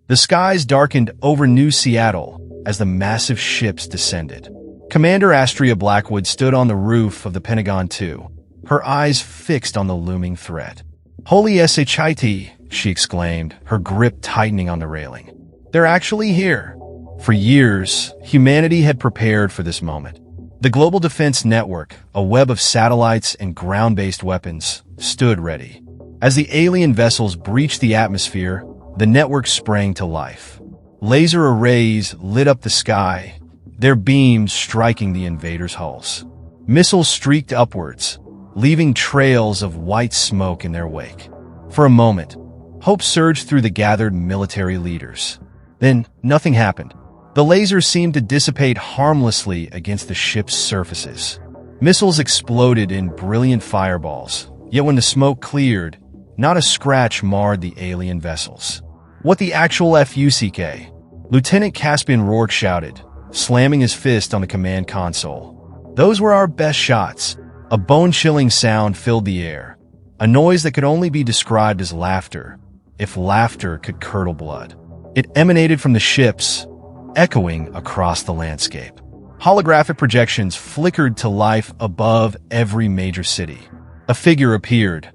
The skies darkened over New Seattle as the massive ships descended. Commander Astria Blackwood stood on the roof of the Pentagon II, her eyes fixed on the looming threat. "Holy shit," she exclaimed, her grip tightening on the railing. "They're actually here." For years, humanity had prepared for this moment. The Global Defense Network, a web of satellites and ground-based weapons, stood ready. As the alien vessels breached the atmosphere, the network sprang to life. Laser arrays lit up the sky, their beams striking the invaders' hulls. Missiles streaked upwards, leaving trails of white smoke in their wake. For a moment, hope surged through the gathered military leaders. Then, nothing happened. The lasers seemed to dissipate harmlessly against the ship's surfaces. Missiles exploded in brilliant fireballs, yet when the smoke cleared, not a scratch marred the alien vessels. "What the actual fuck?" Lieutenant Caspian Rourke shouted, slamming his fist on the command console. "Those were our best shots." A bone-chilling sound filled the air, a noise that could only be described as laughter, if laughter could curdle blood. It emanated from the ships, echoing across the landscape. Holographic projections flickered to life above every major city. A figure appeared,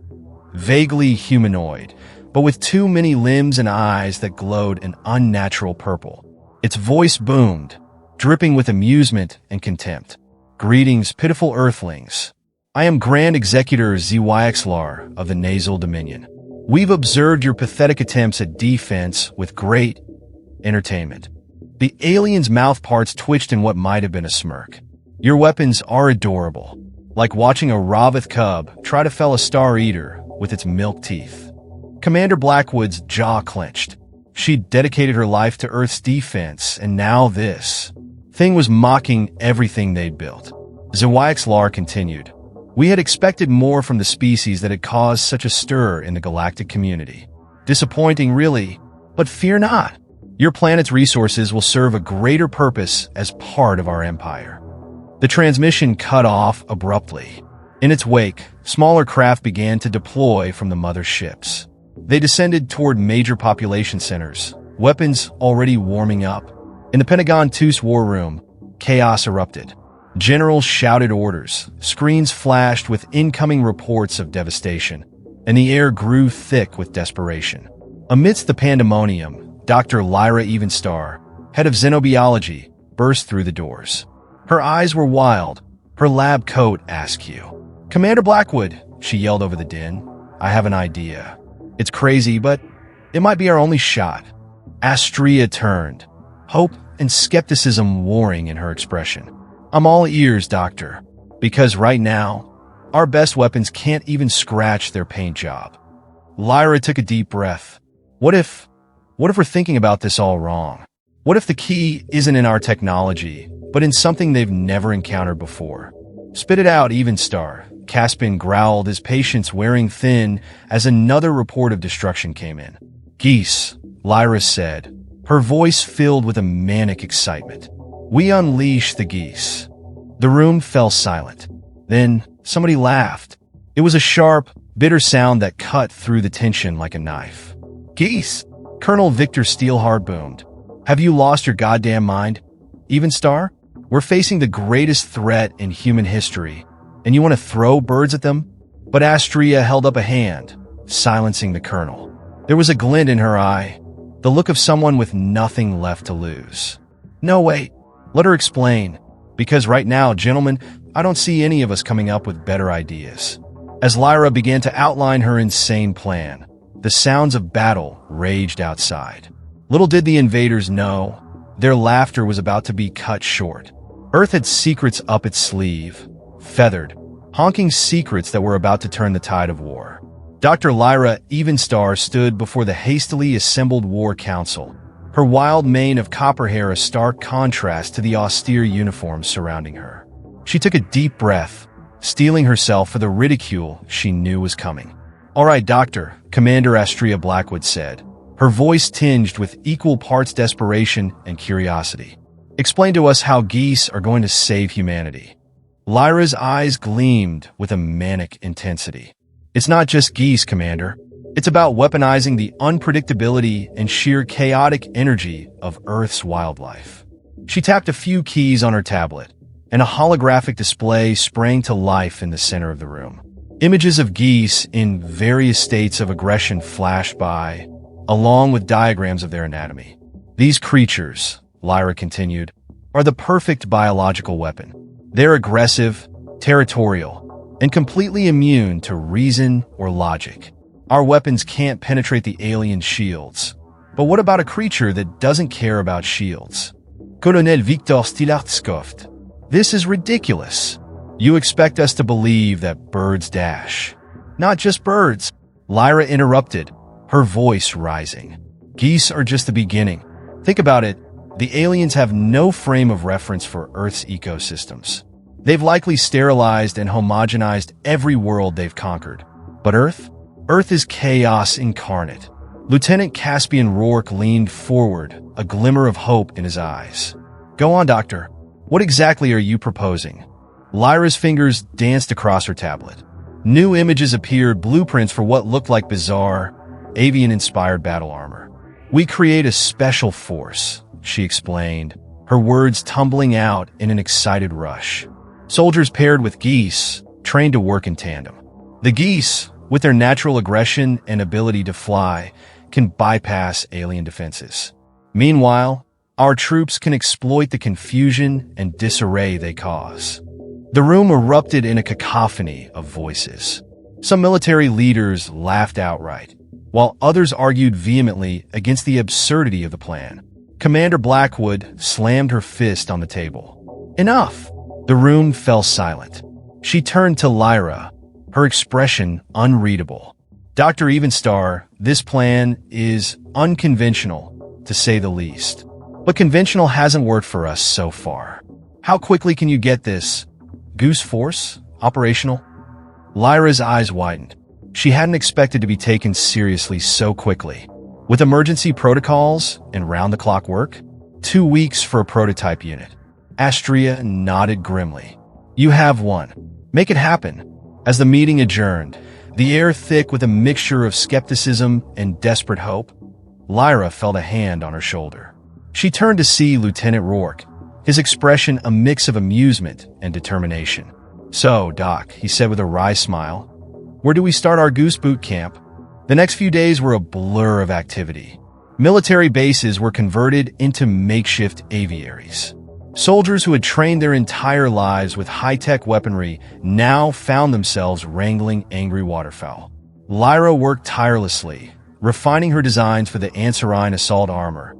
vaguely humanoid, but with too many limbs and eyes that glowed an unnatural purple. Its voice boomed, dripping with amusement and contempt. "Greetings, pitiful earthlings. I am Grand Executor ZYXLAR of the Nasal Dominion. We've observed your pathetic attempts at defense with great entertainment." The alien's mouth parts twitched in what might have been a smirk. "Your weapons are adorable, like watching a Ravith cub try to fell a Star Eater with its milk teeth." Commander Blackwood's jaw clenched. She'd dedicated her life to Earth's defense, and now this thing was mocking everything they'd built. ZYXLAR continued, "We had expected more from the species that had caused such a stir in the galactic community. Disappointing, really, but fear not. Your planet's resources will serve a greater purpose as part of our empire." The transmission cut off abruptly. In its wake, smaller craft began to deploy from the mother ships. They descended toward major population centers, weapons already warming up. In the Pentagon II's war room, chaos erupted. Generals shouted orders, screens flashed with incoming reports of devastation, and the air grew thick with desperation. Amidst the pandemonium, Dr. Lyra Evenstar, head of xenobiology, burst through the doors. Her eyes were wild, her lab coat askew. "Commander Blackwood," she yelled over the din, "I have an idea. It's crazy, but it might be our only shot." Astria turned, hope and skepticism warring in her expression. "I'm all ears, Doctor, because right now, our best weapons can't even scratch their paint job." Lyra took a deep breath. What if we're thinking about this all wrong? What if the key isn't in our technology, but in something they've never encountered before? "Spit it out, Evenstar," Caspian growled, his patience wearing thin as another report of destruction came in. "Geese," Lyra said, her voice filled with a manic excitement. "We unleash the geese." The room fell silent. Then somebody laughed. It was a sharp, bitter sound that cut through the tension like a knife. "Geese?" Colonel Victor Steelhard boomed. "Have you lost your goddamn mind? Evenstar? We're facing the greatest threat in human history, and you want to throw birds at them?" But Astria held up a hand, silencing the colonel. There was a glint in her eye, the look of someone with nothing left to lose. "No, wait. Let her explain. Because right now, gentlemen, I don't see any of us coming up with better ideas." As Lyra began to outline her insane plan, the sounds of battle raged outside. Little did the invaders know, their laughter was about to be cut short. Earth had secrets up its sleeve, feathered, honking secrets that were about to turn the tide of war. Dr. Lyra Evenstar stood before the hastily assembled war council, her wild mane of copper hair a stark contrast to the austere uniforms surrounding her. She took a deep breath, steeling herself for the ridicule she knew was coming. "All right, Doctor," Commander Astria Blackwood said, her voice tinged with equal parts desperation and curiosity. "Explain to us how geese are going to save humanity." Lyra's eyes gleamed with a manic intensity. "It's not just geese, Commander. It's about weaponizing the unpredictability and sheer chaotic energy of Earth's wildlife. She tapped a few keys on her tablet, and a holographic display sprang to life in the center of the room. Images of geese in various states of aggression flashed by, along with diagrams of their anatomy. These creatures, Lyra continued, are the perfect biological weapon. They're aggressive, territorial, and completely immune to reason or logic. Our weapons can't penetrate the alien shields. But what about a creature that doesn't care about shields? Colonel Victor Stillart scoffed. This is ridiculous. You expect us to believe that birds dash. Not just birds. Lyra interrupted, her voice rising. Geese are just the beginning. Think about it. The aliens have no frame of reference for Earth's ecosystems. They've likely sterilized and homogenized every world they've conquered. But Earth is chaos incarnate. Lieutenant Caspian Rourke leaned forward, a glimmer of hope in his eyes. Go on, Doctor. What exactly are you proposing? Lyra's fingers danced across her tablet. New images appeared, blueprints for what looked like bizarre, avian-inspired battle armor. We create a special force, she explained, her words tumbling out in an excited rush. Soldiers paired with geese, trained to work in tandem. The geese, with their natural aggression and ability to fly, can bypass alien defenses. Meanwhile, our troops can exploit the confusion and disarray they cause. The room erupted in a cacophony of voices. Some military leaders laughed outright, while others argued vehemently against the absurdity of the plan. Commander Blackwood slammed her fist on the table. Enough! The room fell silent. She turned to Lyra, her expression unreadable. Dr. Evenstar, this plan is unconventional, to say the least. But conventional hasn't worked for us so far. How quickly can you get this Goose force operational? Lyra's eyes widened. She hadn't expected to be taken seriously so quickly. With emergency protocols and round-the-clock work? 2 weeks for a prototype unit. Astria nodded grimly. You have one. Make it happen. As the meeting adjourned, the air thick with a mixture of skepticism and desperate hope, Lyra felt a hand on her shoulder. She turned to see Lieutenant Rourke, his expression a mix of amusement and determination. So, Doc, he said with a wry smile, where do we start our Goose Boot Camp? The next few days were a blur of activity. Military bases were converted into makeshift aviaries. Soldiers who had trained their entire lives with high-tech weaponry now found themselves wrangling angry waterfowl. Lyra worked tirelessly, refining her designs for the Anserine assault armor,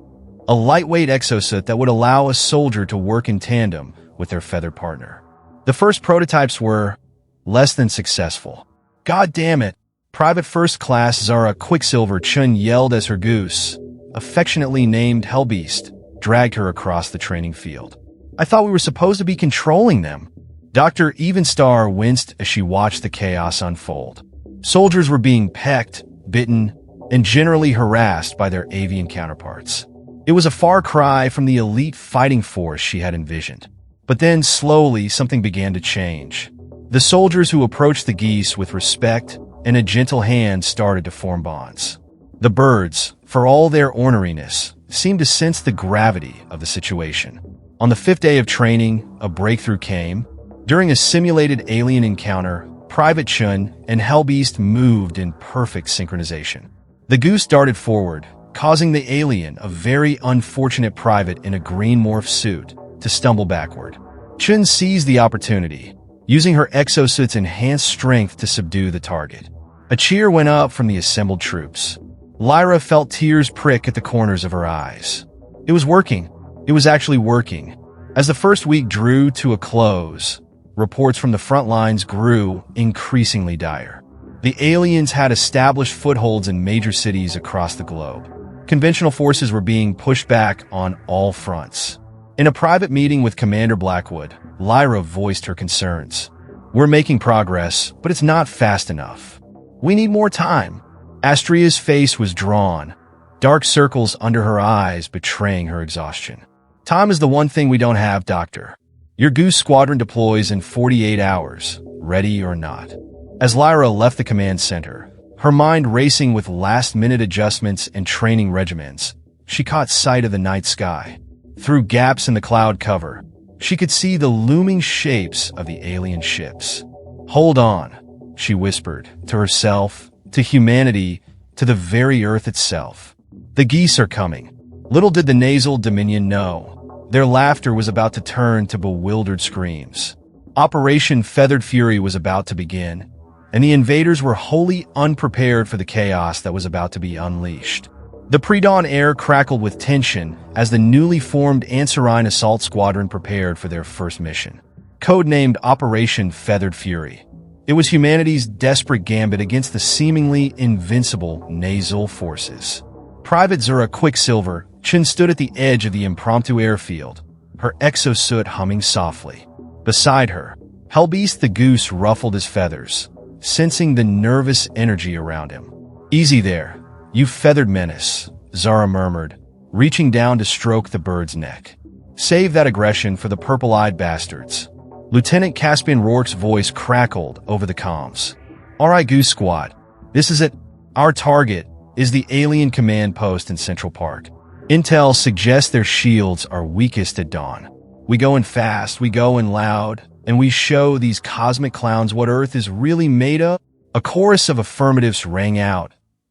a lightweight exosuit that would allow a soldier to work in tandem with their feathered partner. The first prototypes were less than successful. God damn it! Private First Class Zara Quicksilver Chun yelled as her goose, affectionately named Hellbeast, dragged her across the training field. I thought we were supposed to be controlling them. Dr. Evenstar winced as she watched the chaos unfold. Soldiers were being pecked, bitten, and generally harassed by their avian counterparts. It was a far cry from the elite fighting force she had envisioned. But then, slowly, something began to change. The soldiers who approached the geese with respect and a gentle hand started to form bonds. The birds, for all their orneriness, seemed to sense the gravity of the situation. On the 5th day of training, a breakthrough came. During a simulated alien encounter, Private Chun and Hellbeast moved in perfect synchronization. The goose darted forward, causing the alien, a very unfortunate private in a green morph suit, to stumble backward. Chun seized the opportunity, using her exosuit's enhanced strength to subdue the target. A cheer went up from the assembled troops. Lyra felt tears prick at the corners of her eyes. It was working. It was actually working. As the first week drew to a close, reports from the front lines grew increasingly dire. The aliens had established footholds in major cities across the globe. Conventional forces were being pushed back on all fronts. In a private meeting with Commander Blackwood, Lyra voiced her concerns. We're making progress, but it's not fast enough. We need more time. Astria's face was drawn, dark circles under her eyes betraying her exhaustion. Time is the one thing we don't have, Doctor. Your Goose Squadron deploys in 48 hours, ready or not. As Lyra left the command center, Her mind racing with last-minute adjustments and training regimens, she caught sight of the night sky. Through gaps in the cloud cover, she could see the looming shapes of the alien ships. "Hold on," she whispered, to herself, to humanity, to the very earth itself. "The geese are coming." Little did the nasal Dominion know, their laughter was about to turn to bewildered screams. Operation Feathered Fury was about to begin, and the invaders were wholly unprepared for the chaos that was about to be unleashed. The pre-dawn air crackled with tension as the newly formed Anserine Assault Squadron prepared for their first mission. Codenamed Operation Feathered Fury, it was humanity's desperate gambit against the seemingly invincible nasal forces. Private Zura Quicksilver Chin stood at the edge of the impromptu airfield, her exosuit humming softly. Beside her, Hellbeast the Goose ruffled his feathers, sensing the nervous energy around him. "Easy there, you feathered menace," Zara murmured, reaching down to stroke the bird's neck. "Save that aggression for the purple-eyed bastards." Lieutenant Caspian Rourke's voice crackled over the comms. "All right, Goose Squad, this is it. Our target is the alien command post in Central Park. Intel suggests their shields are weakest at dawn. We go in fast, we go in loud, and we show these cosmic clowns what Earth is really made of." A chorus of affirmatives rang out,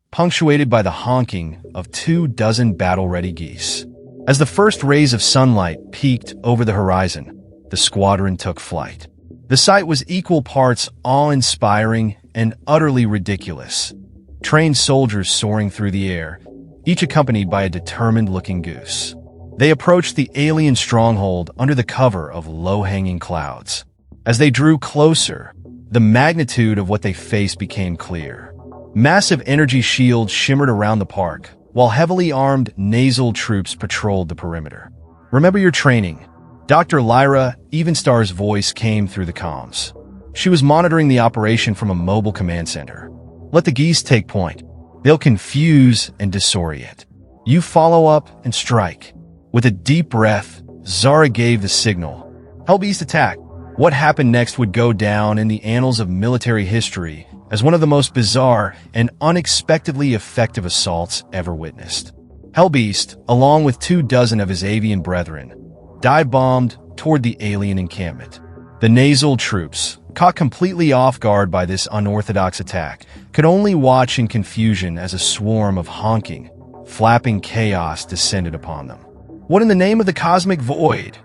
punctuated by the honking of 24 battle-ready geese. As the first rays of sunlight peeked over the horizon, the squadron took flight. The sight was equal parts awe-inspiring and utterly ridiculous. Trained soldiers soaring through the air, each accompanied by a determined-looking goose. They approached the alien stronghold under the cover of low-hanging clouds. As they drew closer, the magnitude of what they faced became clear. Massive energy shields shimmered around the park, while heavily armed nasal troops patrolled the perimeter. "Remember your training." Dr. Lyra Evenstar's voice came through the comms. She was monitoring the operation from a mobile command center. "Let the geese take point. They'll confuse and disorient. You follow up and strike." With a deep breath, Zara gave the signal. Hellbeast attack. What happened next would go down in the annals of military history as one of the most bizarre and unexpectedly effective assaults ever witnessed. Hellbeast, along with 24 of his avian brethren, dive-bombed toward the alien encampment. The nasal troops, caught completely off guard by this unorthodox attack, could only watch in confusion as a swarm of honking, flapping chaos descended upon them. "What in the name of the cosmic void?"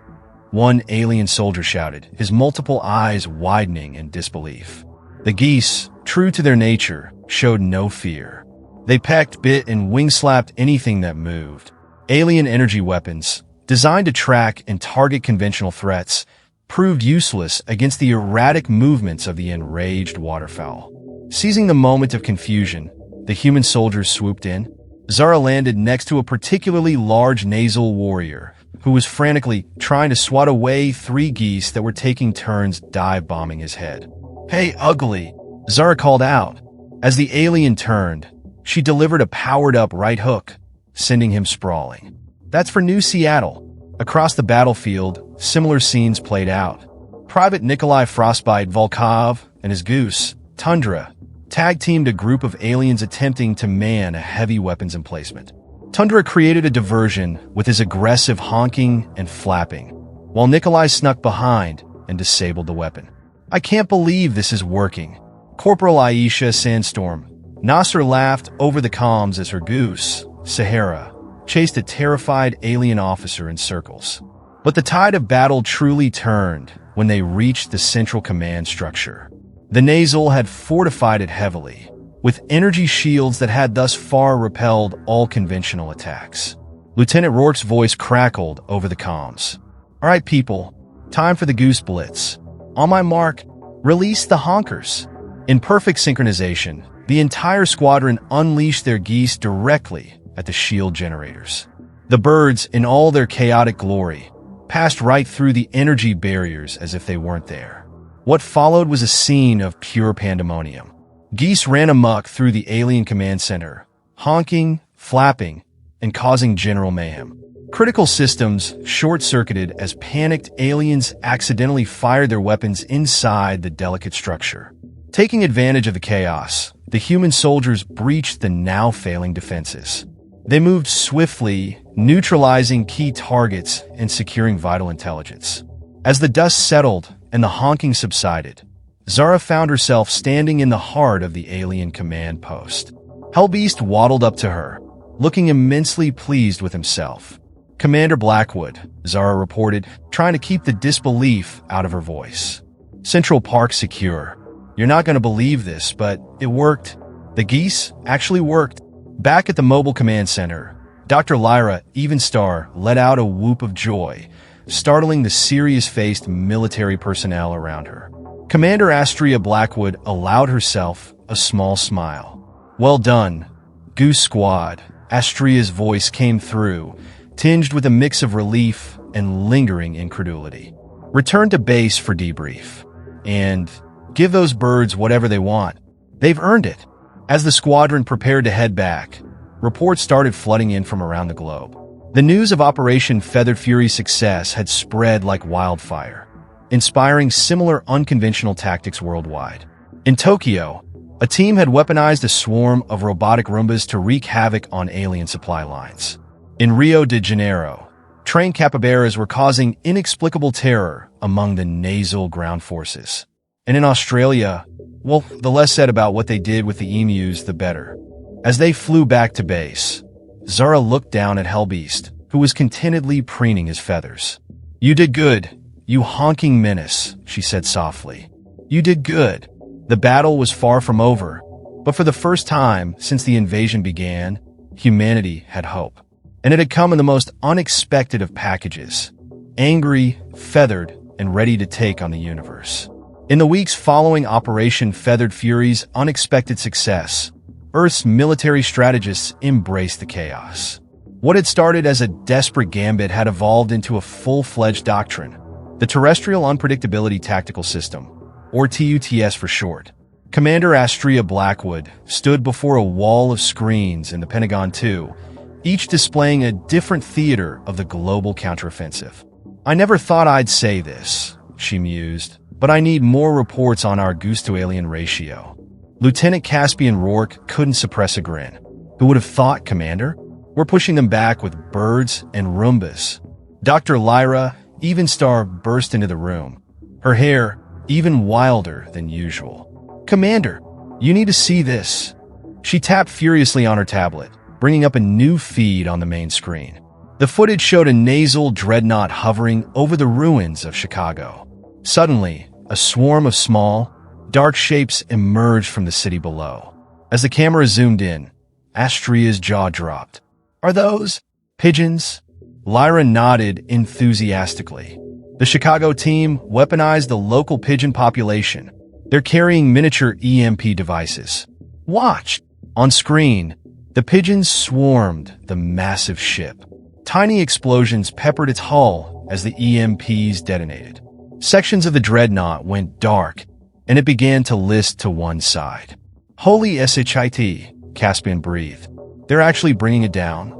one alien soldier shouted, his multiple eyes widening in disbelief. The geese, true to their nature, showed no fear. They pecked, bit, and wing-slapped anything that moved. Alien energy weapons, designed to track and target conventional threats, proved useless against the erratic movements of the enraged waterfowl. Seizing the moment of confusion, the human soldiers swooped in. Zara landed next to a particularly large nasal warrior who was frantically trying to swat away 3 geese that were taking turns dive-bombing his head. "Hey, ugly," Zara called out. As the alien turned, she delivered a powered-up right hook, sending him sprawling. That's for New Seattle. Across the battlefield, similar scenes played out. Private Nikolai Frostbite Volkov and his goose, Tundra, tag-teamed a group of aliens attempting to man a heavy weapons emplacement. Tundra created a diversion with his aggressive honking and flapping, while Nikolai snuck behind and disabled the weapon. "I can't believe this is working." Corporal Aisha Sandstorm Nasser laughed over the comms as her goose, Sahara, chased a terrified alien officer in circles. But the tide of battle truly turned when they reached the central command structure. The nasal had fortified it heavily, with energy shields that had thus far repelled all conventional attacks. Lieutenant Rourke's voice crackled over the comms. "All right, people, time for the Goose Blitz. On my mark, release the honkers." In perfect synchronization, the entire squadron unleashed their geese directly at the shield generators. The birds, in all their chaotic glory, passed right through the energy barriers as if they weren't there. What followed was a scene of pure pandemonium. Geese ran amok through the alien command center, honking, flapping, and causing general mayhem. Critical systems short-circuited as panicked aliens accidentally fired their weapons inside the delicate structure. Taking advantage of the chaos, the human soldiers breached the now failing defenses. They moved swiftly, neutralizing key targets and securing vital intelligence. As the dust settled and the honking subsided, Zara found herself standing in the heart of the alien command post. Hellbeast waddled up to her, looking immensely pleased with himself. "Commander Blackwood," Zara reported, trying to keep the disbelief out of her voice. "Central Park secure. You're not going to believe this, but it worked. The Geese actually worked." Back at the mobile command center, Dr. Lyra Evenstar let out a whoop of joy, startling the serious-faced military personnel around her. Commander Astria Blackwood allowed herself a small smile. "Well done, Goose Squad." Astria's voice came through, tinged with a mix of relief and lingering incredulity. "Return to base for debrief. And give those birds whatever they want. They've earned it." As the squadron prepared to head back, reports started flooding in from around the globe. The news of Operation Feathered Fury's success had spread like wildfire, inspiring similar unconventional tactics worldwide. In Tokyo, a team had weaponized a swarm of robotic Roombas to wreak havoc on alien supply lines. In Rio de Janeiro, trained capybaras were causing inexplicable terror among the nasal ground forces. And in Australia, well, the less said about what they did with the emus, the better. As they flew back to base, Zara looked down at Hellbeast, who was contentedly preening his feathers. "You did good, you honking menace," she said softly. "You did good." The battle was far from over, but for the first time since the invasion began, humanity had hope. And it had come in the most unexpected of packages, angry, feathered, and ready to take on the universe. In the weeks following Operation Feathered Fury's unexpected success, Earth's military strategists embraced the chaos. What had started as a desperate gambit had evolved into a full-fledged doctrine, the Terrestrial Unpredictability Tactical System, or TUTS for short. Commander Astria Blackwood stood before a wall of screens in the Pentagon II, each displaying a different theater of the global counteroffensive. "I never thought I'd say this," she mused, "but I need more reports on our goose-to-alien ratio." Lieutenant Caspian Rourke couldn't suppress a grin. "Who would have thought, Commander? We're pushing them back with birds and Roombas." Dr. Lyra Evenstar burst into the room, her hair even wilder than usual. "Commander, you need to see this." She tapped furiously on her tablet, bringing up a new feed on the main screen. The footage showed a nasal dreadnought hovering over the ruins of Chicago. Suddenly, a swarm of small, dark shapes emerged from the city below. As the camera zoomed in, Astria's jaw dropped. "Are those pigeons?" Lyra nodded enthusiastically. The Chicago team weaponized the local pigeon population. They're carrying miniature EMP devices. "Watch!" On screen, the pigeons swarmed the massive ship. Tiny explosions peppered its hull as the EMPs detonated. Sections of the dreadnought went dark, and it began to list to one side. "Holy shit," Caspian breathed. "They're actually bringing it down."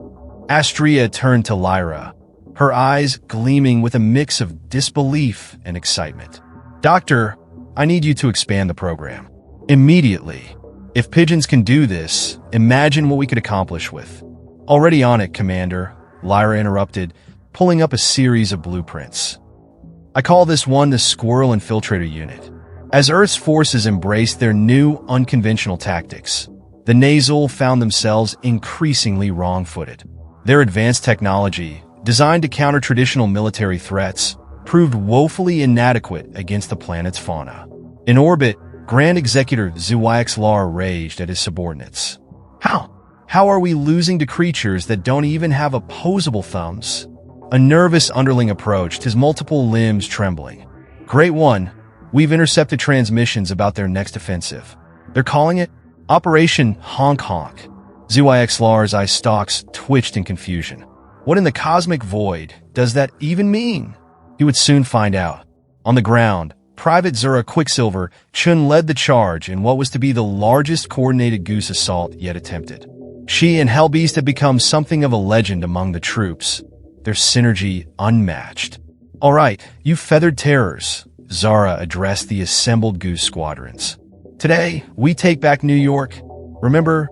Astria turned to Lyra, her eyes gleaming with a mix of disbelief and excitement. "Doctor, I need you to expand the program. Immediately. If pigeons can do this, imagine what we could accomplish with." "Already on it, Commander," Lyra interrupted, pulling up a series of blueprints. "I call this one the Squirrel Infiltrator Unit." As Earth's forces embraced their new unconventional tactics, the nasal found themselves increasingly wrong-footed. Their advanced technology, designed to counter traditional military threats, proved woefully inadequate against the planet's fauna. In orbit, Grand Executor ZYXLR raged at his subordinates. How are we losing to creatures that don't even have opposable thumbs?" A nervous underling approached, his multiple limbs trembling. "Great One, we've intercepted transmissions about their next offensive. They're calling it Operation Honk Honk." ZYXLR's eye stalks twitched in confusion. What in the cosmic void does that even mean? He would soon find out. On the ground, Private Zura Quicksilver Chun led the charge in what was to be the largest coordinated goose assault yet attempted. She and Hellbeast had become something of a legend among the troops, their synergy unmatched. "All right, you feathered terrors," Zara addressed the assembled goose squadrons. Today, we take back New York. Remember,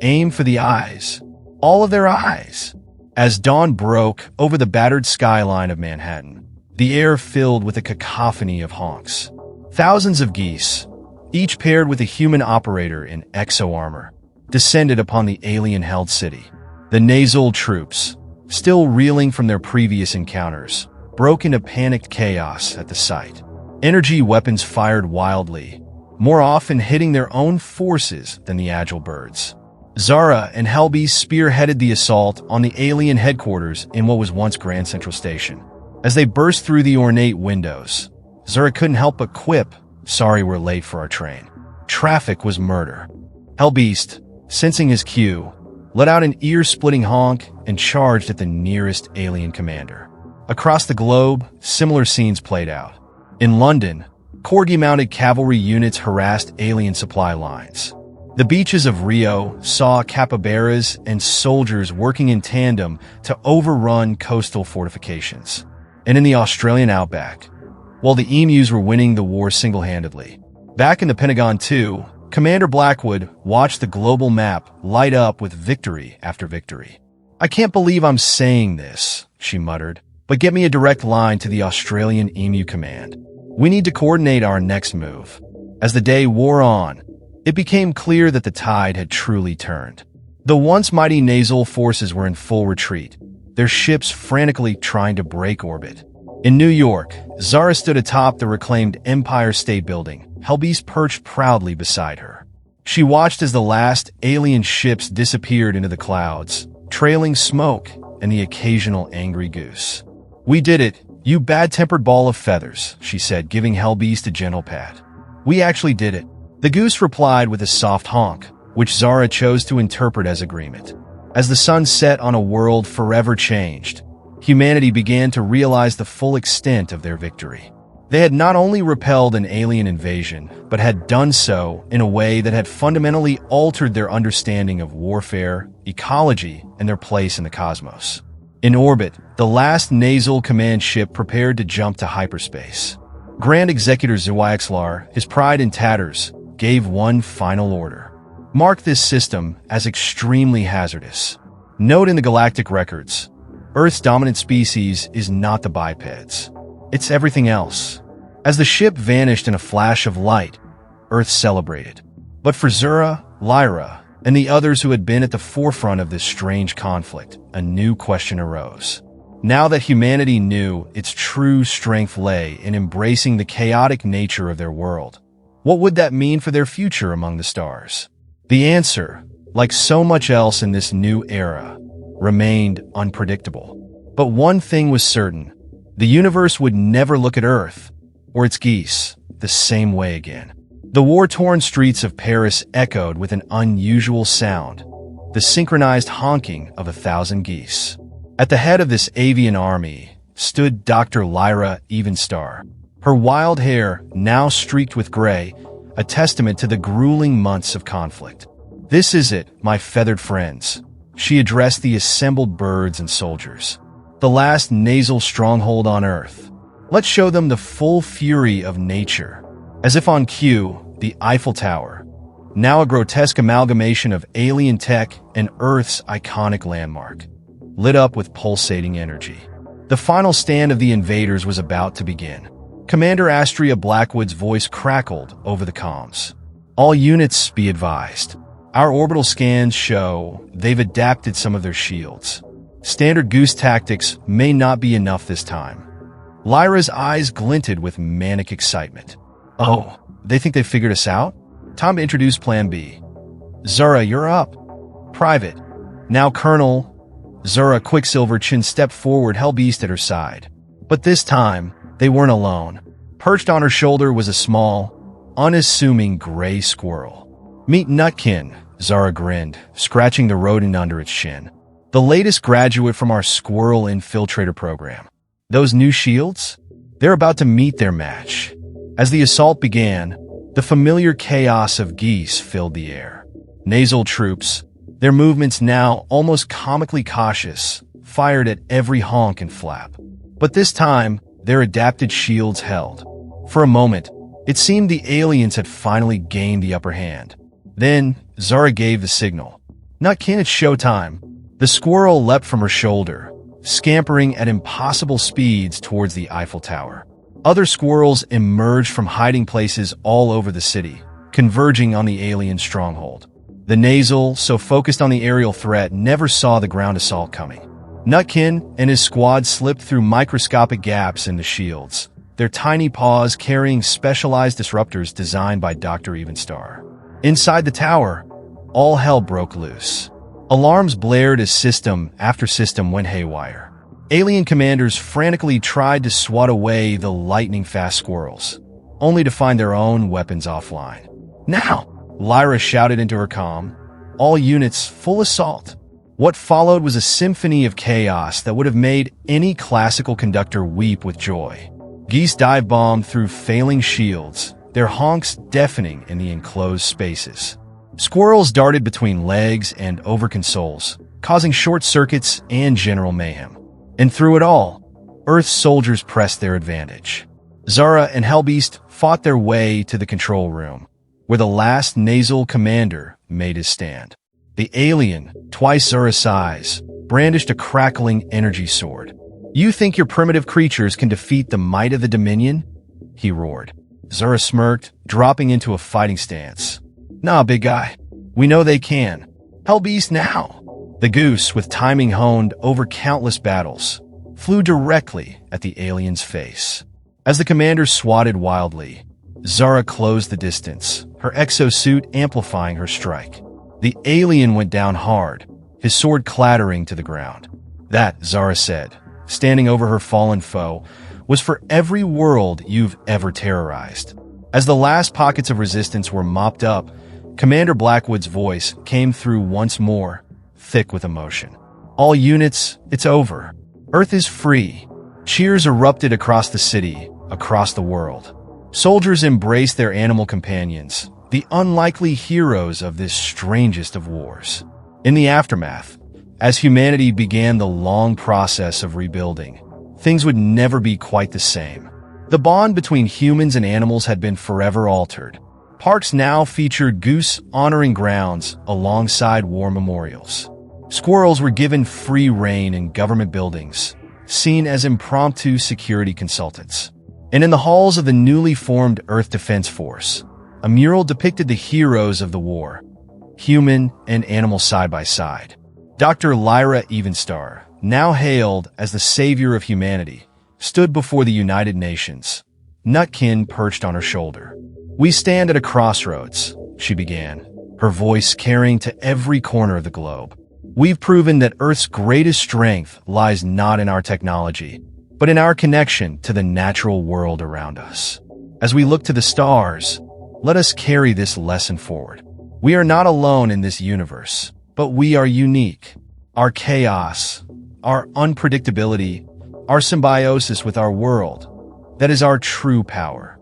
aim for the eyes. All of their eyes. As dawn broke over the battered skyline of Manhattan, the air filled with a cacophony of honks. Thousands of geese, each paired with a human operator in exo-armor, descended upon the alien-held city. The nasal troops, still reeling from their previous encounters, broke into panicked chaos at the sight. Energy weapons fired wildly, more often hitting their own forces than the agile birds. Zara and Helbeast spearheaded the assault on the alien headquarters in what was once Grand Central Station. As they burst through the ornate windows, Zara couldn't help but quip, "Sorry we're late for our train." Traffic was murder. Helbeast, sensing his cue, let out an ear-splitting honk and charged at the nearest alien commander. Across the globe, similar scenes played out. In London, Corgi-mounted cavalry units harassed alien supply lines. The beaches of Rio saw capybaras and soldiers working in tandem to overrun coastal fortifications. And in the Australian outback, while the emus were winning the war single-handedly. Back in the Pentagon too, Commander Blackwood watched the global map light up with victory after victory. "I can't believe I'm saying this," she muttered, "but get me a direct line to the Australian Emu Command. We need to coordinate our next move." As the day wore on, it became clear that the tide had truly turned. The once mighty nasal forces were in full retreat, their ships frantically trying to break orbit. In New York, Zara stood atop the reclaimed Empire State Building, Helbeast perched proudly beside her. She watched as the last alien ships disappeared into the clouds, trailing smoke and the occasional angry goose. "We did it, you bad-tempered ball of feathers," she said, giving Helbeast a gentle pat. "We actually did it." The goose replied with a soft honk, which Zara chose to interpret as agreement. As the sun set on a world forever changed, humanity began to realize the full extent of their victory. They had not only repelled an alien invasion, but had done so in a way that had fundamentally altered their understanding of warfare, ecology, and their place in the cosmos. In orbit, the last nasal command ship prepared to jump to hyperspace. Grand Executor Zwyxlar, his pride in tatters, gave one final order. "Mark this system as extremely hazardous. Note in the galactic records, Earth's dominant species is not the bipeds. It's everything else." As the ship vanished in a flash of light, Earth celebrated. But for Zura, Lyra, and the others who had been at the forefront of this strange conflict, a new question arose. Now that humanity knew its true strength lay in embracing the chaotic nature of their world, what would that mean for their future among the stars? The answer, like so much else in this new era, remained unpredictable. But one thing was certain: the universe would never look at Earth, or its geese, the same way again. The war-torn streets of Paris echoed with an unusual sound, the synchronized honking of 1,000 geese. At the head of this avian army stood Dr. Lyra Evenstar, her wild hair now streaked with gray, a testament to the grueling months of conflict. "This is it, my feathered friends," she addressed the assembled birds and soldiers. "The last nasal stronghold on Earth. Let's show them the full fury of nature." As if on cue, the Eiffel Tower, now a grotesque amalgamation of alien tech and Earth's iconic landmark, lit up with pulsating energy. The final stand of the invaders was about to begin. Commander Astria Blackwood's voice crackled over the comms. "All units, be advised. Our orbital scans show they've adapted some of their shields. Standard goose tactics may not be enough this time." Lyra's eyes glinted with manic excitement. "Oh, they think they figured us out? Time to introduce Plan B. Zura, you're up." "Private. Now Colonel." Zura Quicksilver Chin stepped forward, Helbeast at her side. But this time, they weren't alone. Perched on her shoulder was a small, unassuming gray squirrel. "Meet Nutkin," Zara grinned, scratching the rodent under its chin. "The latest graduate from our squirrel infiltrator program. Those new shields? They're about to meet their match." As the assault began, the familiar chaos of geese filled the air. Nasal troops, their movements now almost comically cautious, fired at every honk and flap. But this time, their adapted shields held. For a moment, It seemed the aliens had finally gained the upper hand. Then, Zara gave the signal. Nutkin, it's showtime. The squirrel leapt from her shoulder, scampering at impossible speeds towards the Eiffel Tower. Other squirrels emerged from hiding places all over the city, converging on the alien stronghold. The nasal, so focused on the aerial threat, never saw the ground assault coming. Nutkin and his squad slipped through microscopic gaps in the shields, their tiny paws carrying specialized disruptors designed by Dr. Evenstar. Inside the tower, all hell broke loose. Alarms blared as system after system went haywire. Alien commanders frantically tried to swat away the lightning-fast squirrels, only to find their own weapons offline. Now! Lyra shouted into her comm. All units, full assault. What followed was a symphony of chaos that would have made any classical conductor weep with joy. Geese dive-bombed through failing shields, their honks deafening in the enclosed spaces. Squirrels darted between legs and over consoles, causing short circuits and general mayhem. And through it all, Earth's soldiers pressed their advantage. Zara and Hellbeast fought their way to the control room, where the last nasal commander made his stand. The alien, twice Zara's size, brandished a crackling energy sword. You think your primitive creatures can defeat the might of the Dominion? He roared. Zara smirked, dropping into a fighting stance. Nah, big guy. We know they can. Hellbeast now! The goose, with timing honed over countless battles, flew directly at the alien's face. As the commander swatted wildly, Zara closed the distance, her exosuit amplifying her strike. The alien went down hard, his sword clattering to the ground. That, Zara said, standing over her fallen foe, was for every world you've ever terrorized. As the last pockets of resistance were mopped up, Commander Blackwood's voice came through once more, thick with emotion. All units, it's over. Earth is free. Cheers erupted across the city, across the world. Soldiers embraced their animal companions, the unlikely heroes of this strangest of wars. In the aftermath, as humanity began the long process of rebuilding, things would never be quite the same. The bond between humans and animals had been forever altered. Parks now featured goose honoring grounds alongside war memorials. Squirrels were given free rein in government buildings, seen as impromptu security consultants. And in the halls of the newly formed Earth Defense Force, a mural depicted the heroes of the war, human and animal side by side. Dr. Lyra Evenstar, now hailed as the savior of humanity, stood before the United Nations, Nutkin perched on her shoulder. We stand at a crossroads, she began, her voice carrying to every corner of the globe. We've proven that Earth's greatest strength lies not in our technology, but in our connection to the natural world around us. As we look to the stars, let us carry this lesson forward. We are not alone in this universe, but we are unique. Our chaos, our unpredictability, our symbiosis with our world, that is our true power.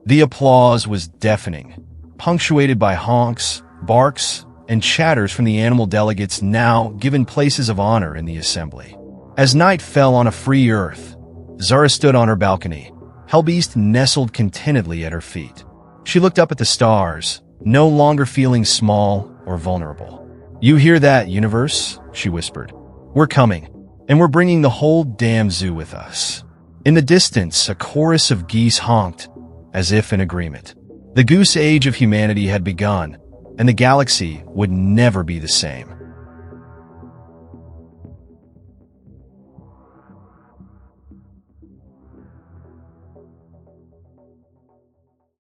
The applause was deafening, punctuated by honks, barks, and chatters from the animal delegates now given places of honor in the assembly. As night fell on a free Earth, Zara stood on her balcony, Hellbeast nestled contentedly at her feet. She looked up at the stars, no longer feeling small or vulnerable. You hear that, universe? She whispered. We're coming, and we're bringing the whole damn zoo with us. In the distance, a chorus of geese honked, as if in agreement. The goose age of humanity had begun, and the galaxy would never be the same.